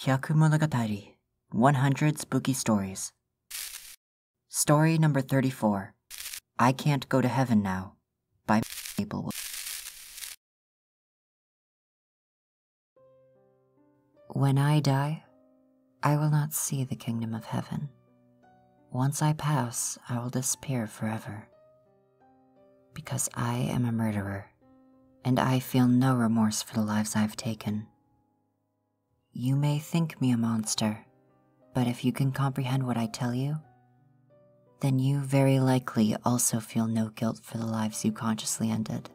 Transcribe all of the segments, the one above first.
Hyaku Monogatari, 100 Spooky Stories. Story number 34, I Can't Go to Heaven Now, by Maplewood. When I die, I will not see the kingdom of heaven. Once I pass, I will disappear forever. Because I am a murderer, and I feel no remorse for the lives I've taken. You may think me a monster, but if you can comprehend what I tell you, then you very likely also feel no guilt for the lives you consciously ended.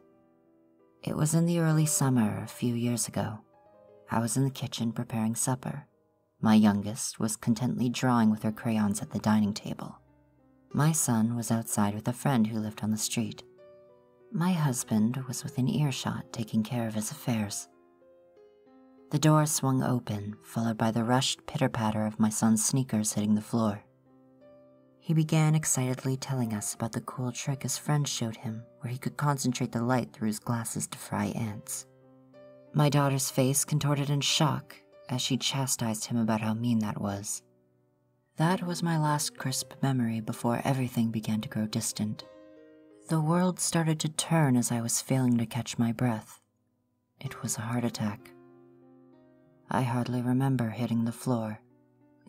It was in the early summer a few years ago. I was in the kitchen preparing supper. My youngest was contentedly drawing with her crayons at the dining table. My son was outside with a friend who lived on the street. My husband was within earshot taking care of his affairs. The door swung open, followed by the rushed pitter-patter of my son's sneakers hitting the floor. He began excitedly telling us about the cool trick his friend showed him where he could concentrate the light through his glasses to fry ants. My daughter's face contorted in shock as she chastised him about how mean that was. That was my last crisp memory before everything began to grow distant. The world started to turn as I was failing to catch my breath. It was a heart attack. I hardly remember hitting the floor.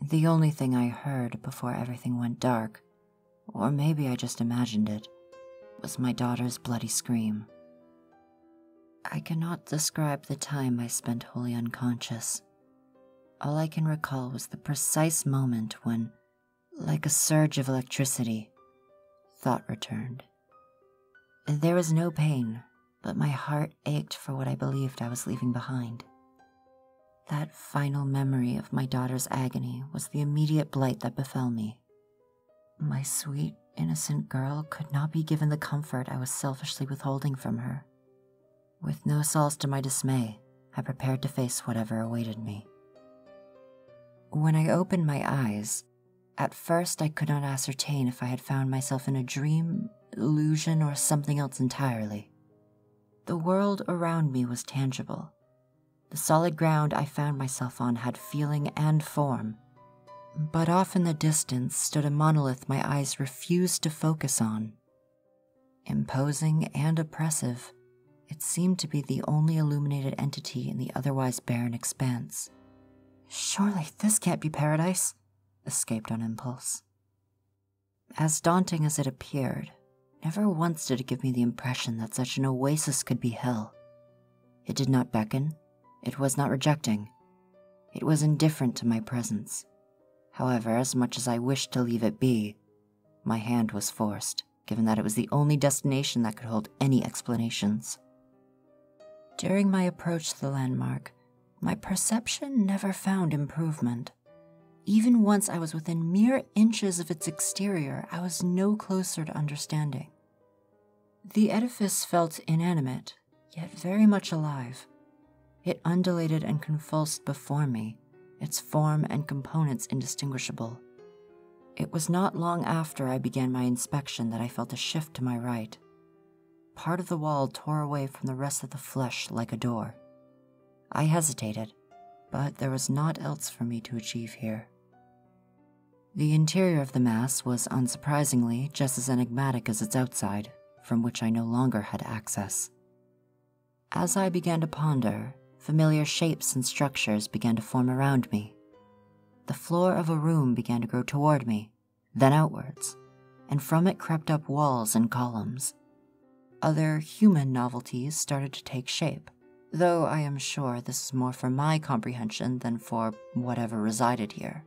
The only thing I heard before everything went dark, or maybe I just imagined it, was my daughter's bloody scream. I cannot describe the time I spent wholly unconscious. All I can recall was the precise moment when, like a surge of electricity, thought returned. There was no pain, but my heart ached for what I believed I was leaving behind. That final memory of my daughter's agony was the immediate blight that befell me. My sweet, innocent girl could not be given the comfort I was selfishly withholding from her. With no solace to my dismay, I prepared to face whatever awaited me. When I opened my eyes, at first I could not ascertain if I had found myself in a dream, illusion, or something else entirely. The world around me was tangible. The solid ground I found myself on had feeling and form, but off in the distance stood a monolith my eyes refused to focus on. Imposing and oppressive, it seemed to be the only illuminated entity in the otherwise barren expanse. Surely this can't be paradise, escaped on impulse. As daunting as it appeared, never once did it give me the impression that such an oasis could be hell. It did not beckon. It was not rejecting. It was indifferent to my presence. However, as much as I wished to leave it be, my hand was forced, given that it was the only destination that could hold any explanations. During my approach to the landmark, my perception never found improvement. Even once I was within mere inches of its exterior, I was no closer to understanding. The edifice felt inanimate, yet very much alive. It undulated and convulsed before me, its form and components indistinguishable. It was not long after I began my inspection that I felt a shift to my right. Part of the wall tore away from the rest of the flesh like a door. I hesitated, but there was naught else for me to achieve here. The interior of the mass was unsurprisingly just as enigmatic as its outside, from which I no longer had access. As I began to ponder, familiar shapes and structures began to form around me. The floor of a room began to grow toward me, then outwards, and from it crept up walls and columns. Other human novelties started to take shape, though I am sure this is more for my comprehension than for whatever resided here.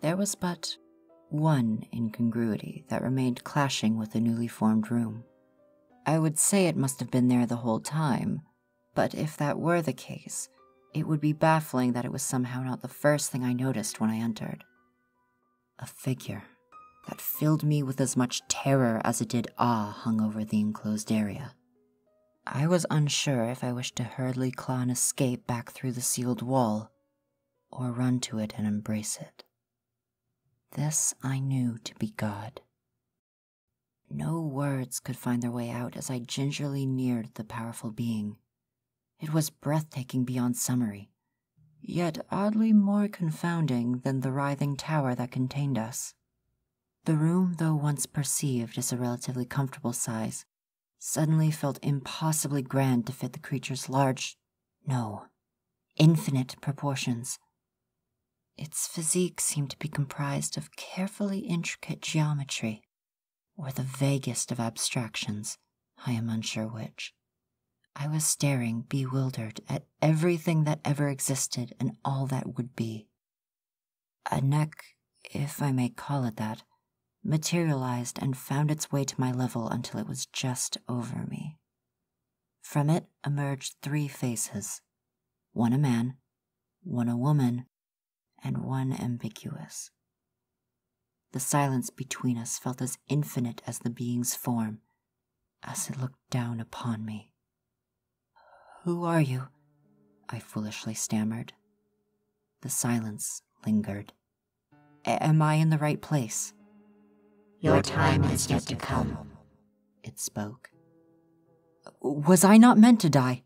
There was but one incongruity that remained clashing with the newly formed room. I would say it must have been there the whole time, but if that were the case, it would be baffling that it was somehow not the first thing I noticed when I entered. A figure that filled me with as much terror as it did awe hung over the enclosed area. I was unsure if I wished to hurriedly claw an escape back through the sealed wall, or run to it and embrace it. This I knew to be God. No words could find their way out as I gingerly neared the powerful being. It was breathtaking beyond summary. yet oddly more confounding than the writhing tower that contained us. The room, though once perceived as a relatively comfortable size, suddenly felt impossibly grand to fit the creature's infinite proportions. Its physique seemed to be comprised of carefully intricate geometry, or the vaguest of abstractions, I am unsure which. I was staring, bewildered, at everything that ever existed and all that would be. A neck, if I may call it that, materialized and found its way to my level until it was just over me. From it emerged 3 faces, one a man, one a woman, and one ambiguous. The silence between us felt as infinite as the being's form, as it looked down upon me. "Who are you?" I foolishly stammered. The silence lingered. "Am I in the right place?" "Your time is yet to come," it spoke. "Was I not meant to die?"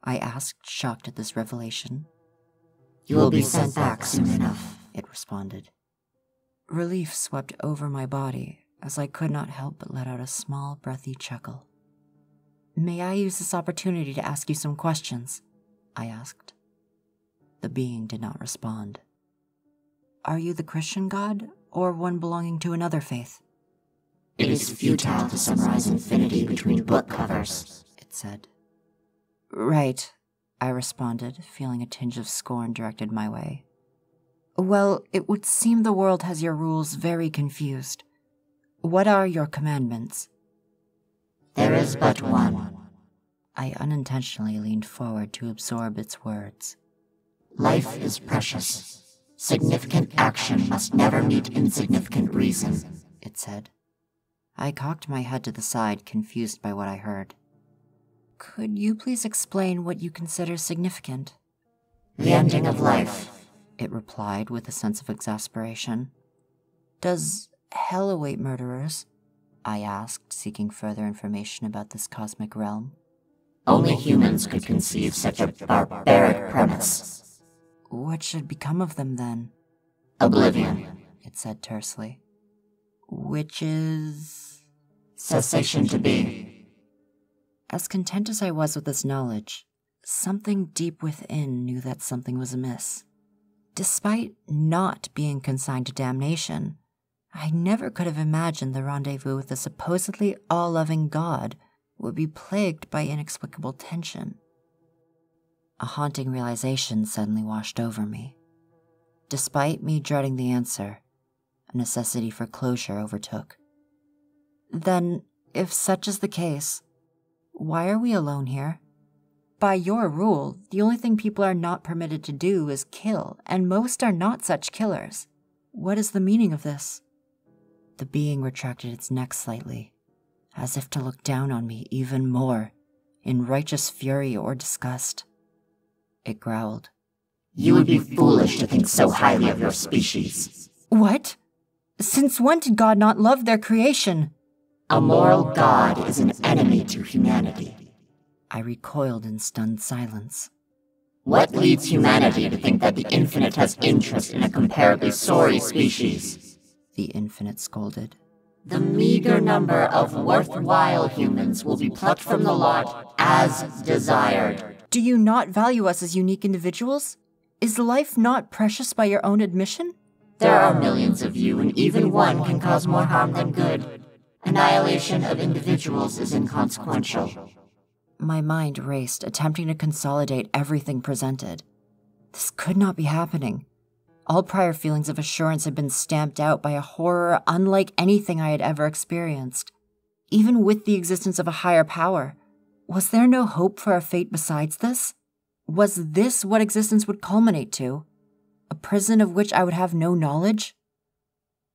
I asked, shocked at this revelation. "You will be sent back soon enough," it responded. Relief swept over my body as I could not help but let out a small, breathy chuckle. "May I use this opportunity to ask you some questions?" I asked. The being did not respond. "Are you the Christian God, or one belonging to another faith?" "It is futile to summarize infinity between book covers," it said. "Right," I responded, feeling a tinge of scorn directed my way. "Well, it would seem the world has your rules very confused. What are your commandments?" "There is but one." I unintentionally leaned forward to absorb its words. "Life is precious. Significant action must never meet insignificant reason," it said. I cocked my head to the side, confused by what I heard. "Could you please explain what you consider significant?" "The ending of life," it replied with a sense of exasperation. "Does hell await murderers?" I asked, seeking further information about this cosmic realm. "Only humans could conceive such a barbaric premise." "What should become of them, then?" "Oblivion," it said tersely. "Which is?" "Cessation to be." As content as I was with this knowledge, something deep within knew that something was amiss. Despite not being consigned to damnation, I never could have imagined the rendezvous with a supposedly all-loving God would be plagued by inexplicable tension. A haunting realization suddenly washed over me. Despite me dreading the answer, a necessity for closure overtook. Then, if such is the case, why are we alone here? By your rule, the only thing people are not permitted to do is kill, and most are not such killers. What is the meaning of this? The being retracted its neck slightly, as if to look down on me even more, in righteous fury or disgust. It growled. "You would be foolish to think so highly of your species." "What? Since when did God not love their creation?" "A moral God is an enemy to humanity." I recoiled in stunned silence. "What leads humanity to think that the infinite has interest in a comparably sorry species?" The infinite scolded. "The meager number of worthwhile humans will be plucked from the lot as desired." Do you not value us as unique individuals? Is life not precious by your own admission? "There are millions of you, and even one can cause more harm than good. Annihilation of individuals is inconsequential." My mind raced, attempting to consolidate everything presented. This could not be happening. All prior feelings of assurance had been stamped out by a horror unlike anything I had ever experienced. Even with the existence of a higher power, was there no hope for a fate besides this? Was this what existence would culminate to? A prison of which I would have no knowledge?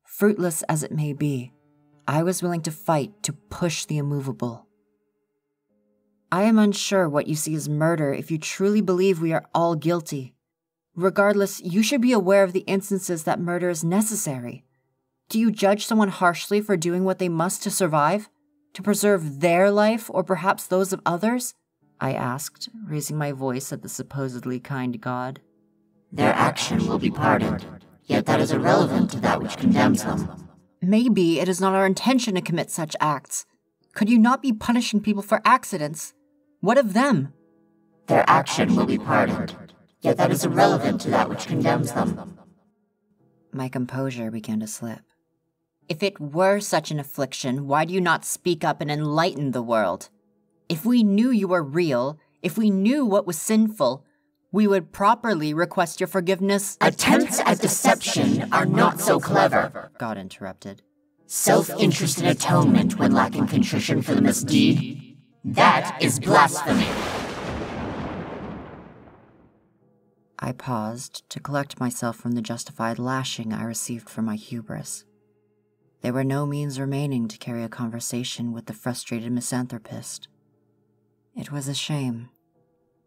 Fruitless as it may be, I was willing to fight to push the immovable. I am unsure what you see as murder if you truly believe we are all guilty. Regardless, you should be aware of the instances that murder is necessary. Do you judge someone harshly for doing what they must to survive? To preserve their life or perhaps those of others? I asked, raising my voice at the supposedly kind God. Their action will be pardoned, yet that is irrelevant to that which condemns them. Maybe it is not our intention to commit such acts. Could you not be punishing people for accidents? What of them? Their action will be pardoned, yet that is irrelevant to that which condemns them. My composure began to slip. If it were such an affliction, why do you not speak up and enlighten the world? If we knew you were real, if we knew what was sinful, we would properly request your forgiveness. Attempts at deception are not so clever, God interrupted. Self-interested atonement when lacking contrition for the misdeed, that is blasphemy. I paused to collect myself from the justified lashing I received for my hubris. There were no means remaining to carry a conversation with the frustrated misanthropist. It was a shame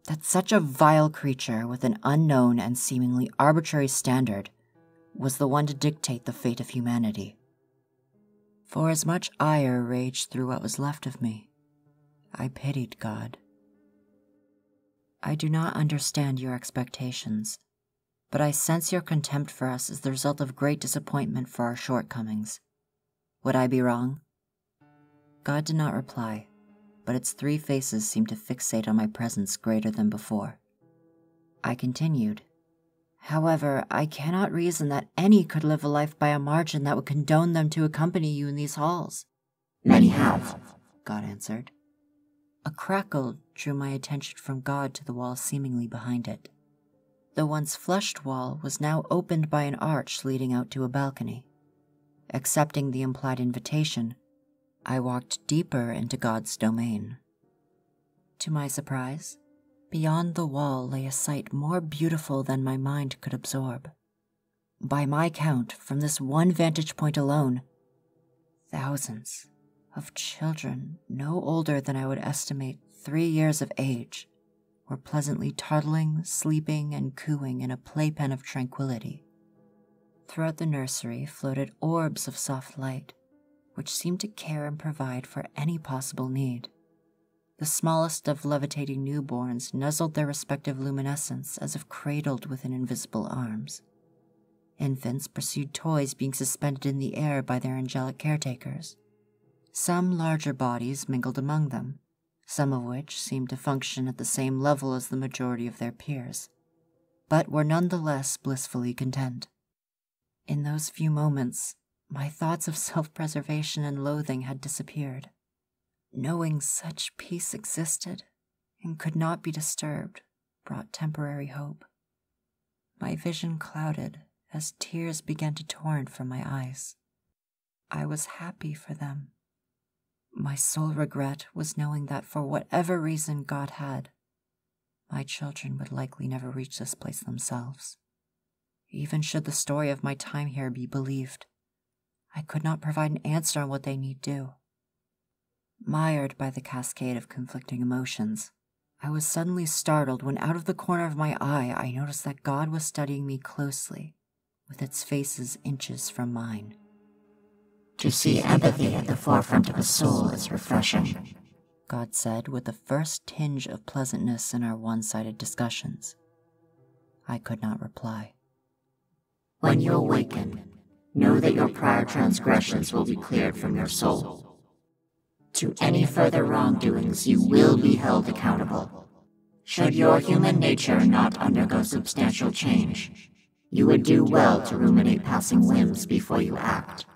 that such a vile creature with an unknown and seemingly arbitrary standard was the one to dictate the fate of humanity. For as much ire raged through what was left of me, I pitied God. I do not understand your expectations, but I sense your contempt for us is the result of great disappointment for our shortcomings. Would I be wrong? God did not reply, but its 3 faces seemed to fixate on my presence greater than before. I continued, however, I cannot reason that any could live a life by a margin that would condone them to accompany you in these halls. Many have, God answered. A crackle drew my attention from God to the wall seemingly behind it. The once flushed wall was now opened by an arch leading out to a balcony. Accepting the implied invitation, I walked deeper into God's domain. To my surprise, beyond the wall lay a sight more beautiful than my mind could absorb. By my count, from this one vantage point alone, thousands of children no older than I would estimate 3 years of age were pleasantly toddling, sleeping, and cooing in a playpen of tranquility. Throughout the nursery floated orbs of soft light, which seemed to care and provide for any possible need. The smallest of levitating newborns nuzzled their respective luminescence as if cradled within invisible arms. Infants pursued toys being suspended in the air by their angelic caretakers. Some larger bodies mingled among them, some of which seemed to function at the same level as the majority of their peers, but were nonetheless blissfully content. In those few moments, my thoughts of self-preservation and loathing had disappeared. Knowing such peace existed and could not be disturbed brought temporary hope. My vision clouded as tears began to torrent from my eyes. I was happy for them. My sole regret was knowing that for whatever reason God had, my children would likely never reach this place themselves. Even should the story of my time here be believed, I could not provide an answer on what they need do. Mired by the cascade of conflicting emotions, I was suddenly startled when out of the corner of my eye I noticed that God was studying me closely, with its faces inches from mine. To see empathy at the forefront of a soul is refreshing, God said with the first tinge of pleasantness in our one-sided discussions. I could not reply. When you awaken, know that your prior transgressions will be cleared from your soul. To any further wrongdoings you will be held accountable. Should your human nature not undergo substantial change, you would do well to ruminate passing whims before you act.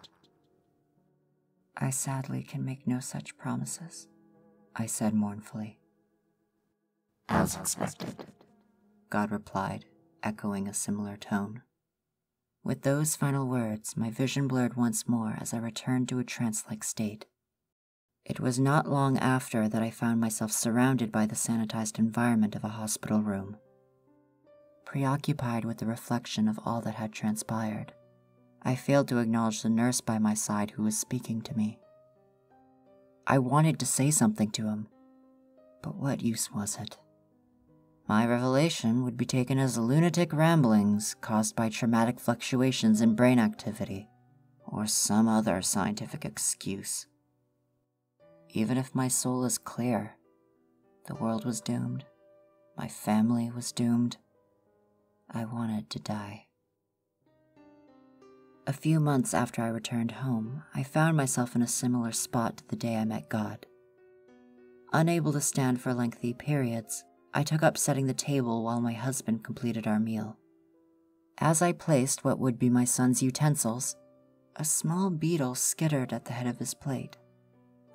I sadly can make no such promises, I said mournfully. As expected, God replied, echoing a similar tone. With those final words, my vision blurred once more as I returned to a trance-like state. It was not long after that I found myself surrounded by the sanitized environment of a hospital room. Preoccupied with the reflection of all that had transpired, I failed to acknowledge the nurse by my side who was speaking to me. I wanted to say something to him, but what use was it? My revelation would be taken as lunatic ramblings caused by traumatic fluctuations in brain activity, or some other scientific excuse. Even if my soul is clear, the world was doomed. My family was doomed. I wanted to die. A few months after I returned home, I found myself in a similar spot to the day I met God. Unable to stand for lengthy periods, I took up setting the table while my husband completed our meal. As I placed what would be my son's utensils, a small beetle skittered at the head of his plate.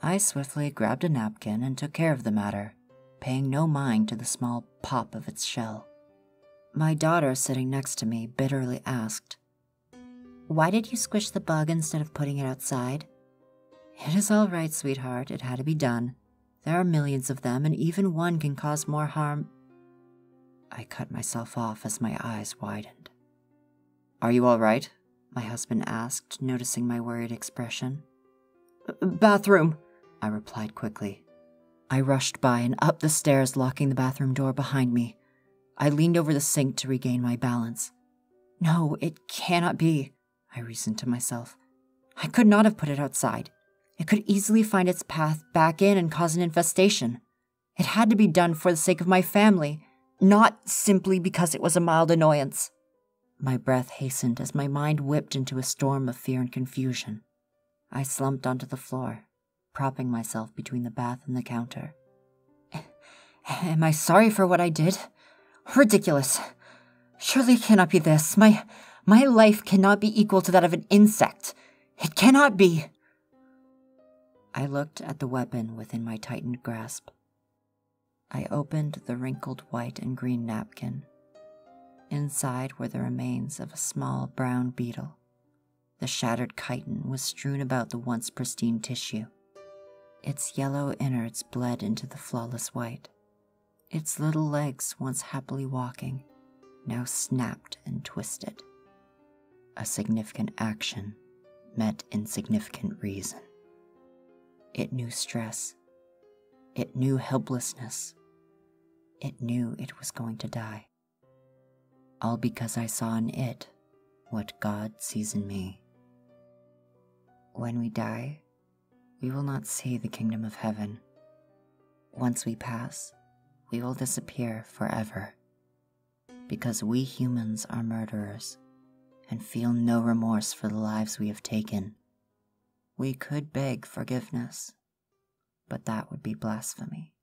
I swiftly grabbed a napkin and took care of the matter, paying no mind to the small pop of its shell. My daughter, sitting next to me, bitterly asked, "Why did you squish the bug instead of putting it outside?" "It is all right, sweetheart. It had to be done. There are millions of them, and even one can cause more harm." I cut myself off as my eyes widened. "Are you all right?" my husband asked, noticing my worried expression. "Bathroom," I replied quickly. I rushed by and up the stairs, locking the bathroom door behind me. I leaned over the sink to regain my balance. "No, it cannot be," I reasoned to myself. "I could not have put it outside. It could easily find its path back in and cause an infestation. It had to be done for the sake of my family, not simply because it was a mild annoyance." My breath hastened as my mind whipped into a storm of fear and confusion. I slumped onto the floor, propping myself between the bath and the counter. "Am I sorry for what I did? Ridiculous. Surely it cannot be this. My life cannot be equal to that of an insect. It cannot be." I looked at the weapon within my tightened grasp. I opened the wrinkled white and green napkin. Inside were the remains of a small brown beetle. The shattered chitin was strewn about the once pristine tissue. Its yellow innards bled into the flawless white. Its little legs, once happily walking, now snapped and twisted. A significant action met insignificant reason. It knew stress. It knew helplessness. It knew it was going to die. All because I saw in it what God sees in me. When we die, we will not see the kingdom of heaven. Once we pass, we will disappear forever. Because we humans are murderers and feel no remorse for the lives we have taken. We could beg forgiveness, but that would be blasphemy.